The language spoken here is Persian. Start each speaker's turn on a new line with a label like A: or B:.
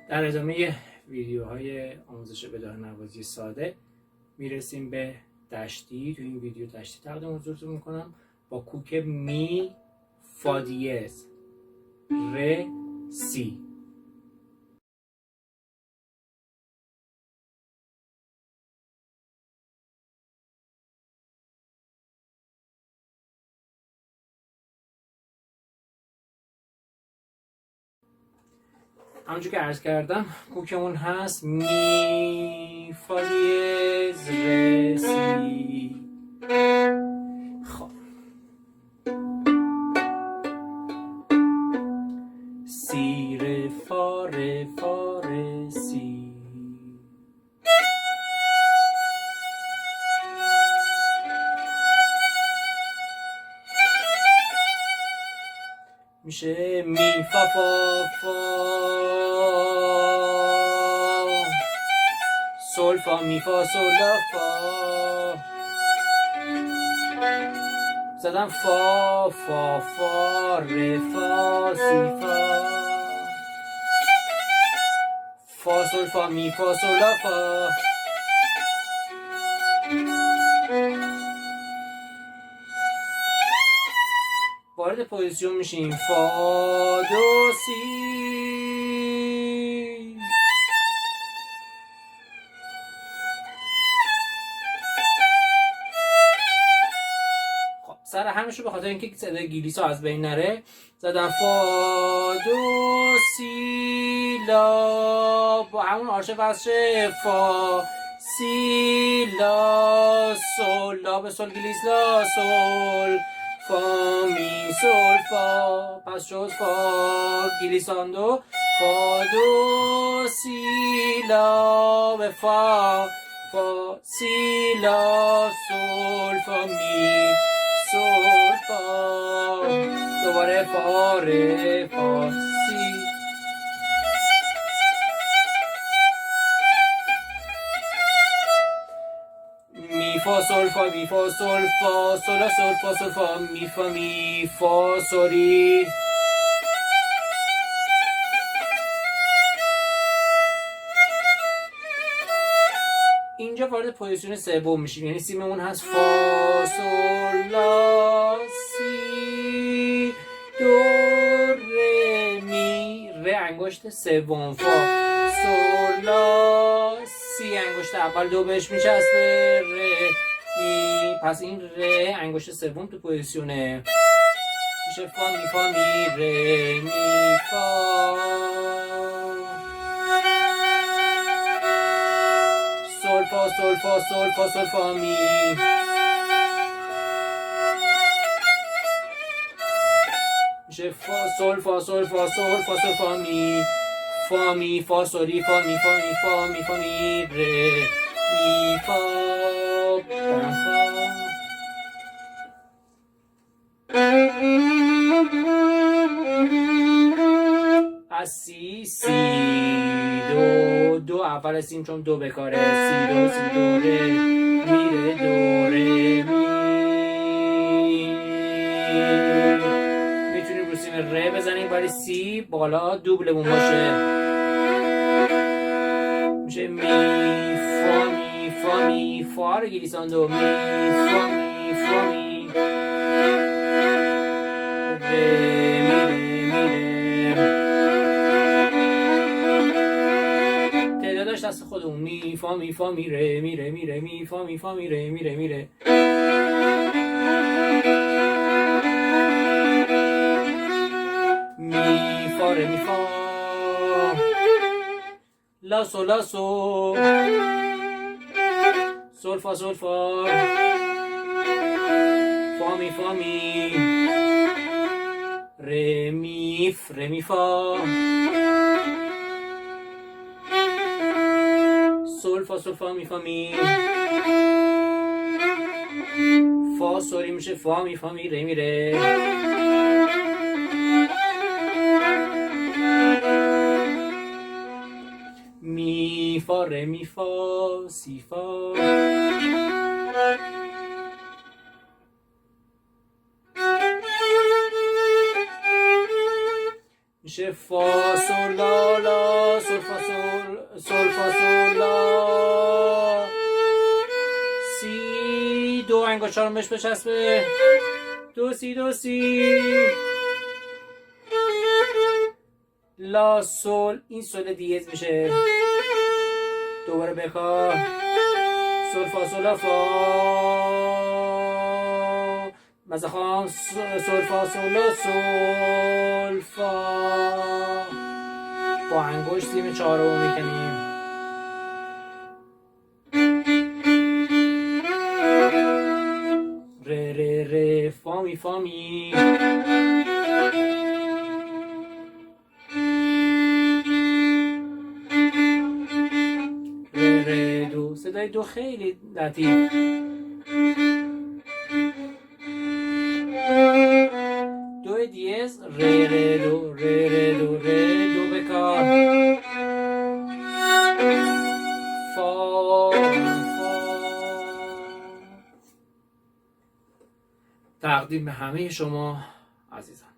A: در ادامه ویدیوهای آموزش بداهه نوازی ساده میرسیم به دشتی. تو این ویدیو دشتی تقدیم حضورتون میکنم با کوک می فا دیز ر سی. همونجور که عرض کردم کوکمون هست می فا دیز ر سی. خب سی ر فا ر فا ر سی. میشه می فا فا فا سول فا می فا سول لا فا. زدم فا فا فا ر فا سی فا فا سول فا می فا سول لا فا. وارد پوزیشن میشیم فا دو سی. خب سر همش رو به خاطر اینکه صدای گلیسا از بین نره زدم فا دو سی لا با همون آرشه وصله فا سی لا سول لا به سول گلیس لا سول فا می سول فا. پس شد فا گلیساندو فا دو سی لا به فا فا سی لا سول فا می سول فا. دوباره فا ر فا سی. می فا سول فا می فا سول فا سول لا سول فا سول فا می فا سولی. اینجا وارد پوزیشن سوم میشیم، یعنی سیممون هست فا سول لا سی دو ر می ر انگشت سوم فا سول لا سی انگشت اول دو بهش میچسبه ر می. پس این ر انگشت سوم تو پوزیشنه میشه فا می فا می ر می فا سول فا سول فا سول فا سول فا می. میشه فا سول فا سول فا سول فا سول فا می فا می فا سولی فا می فا می فا می فا می ر می فا از سی دو دو اول سیم چون دو بکاره سی دو ره می ره دو ره می. میتونیم رو سیم ره بزنیم ولی سی بالا دوبلمون باشه میشه می فا رو گلیساندو می فا می ره دست خودمون می فا می ره می فا می ره می ره. می فا ره می فا لا سول سول فا فا می ره می فا سول فا می فا می فا سولی میشه فا می ره می ره. می فا ره می فا سی فا. میشه فا سول لا لا سول فا سول سول فا سول لا سی، دو انگشتارم بهش بچسبه، دو سی دو سی، لا سول، این سول دیز میشه، دوباره بکار، سول فا سول لا فا، مثلا خواهم سول فا سول لا سول فا، با انگشت سیم چهارم میکنیم، ره ره ره فا می فا می، ره ره دو، صدای دو خیلی لطیف، دو دیز، ره ره دو ره ره دو ره دو بکار، فا فا. تقدیم به همه شما عزیزان.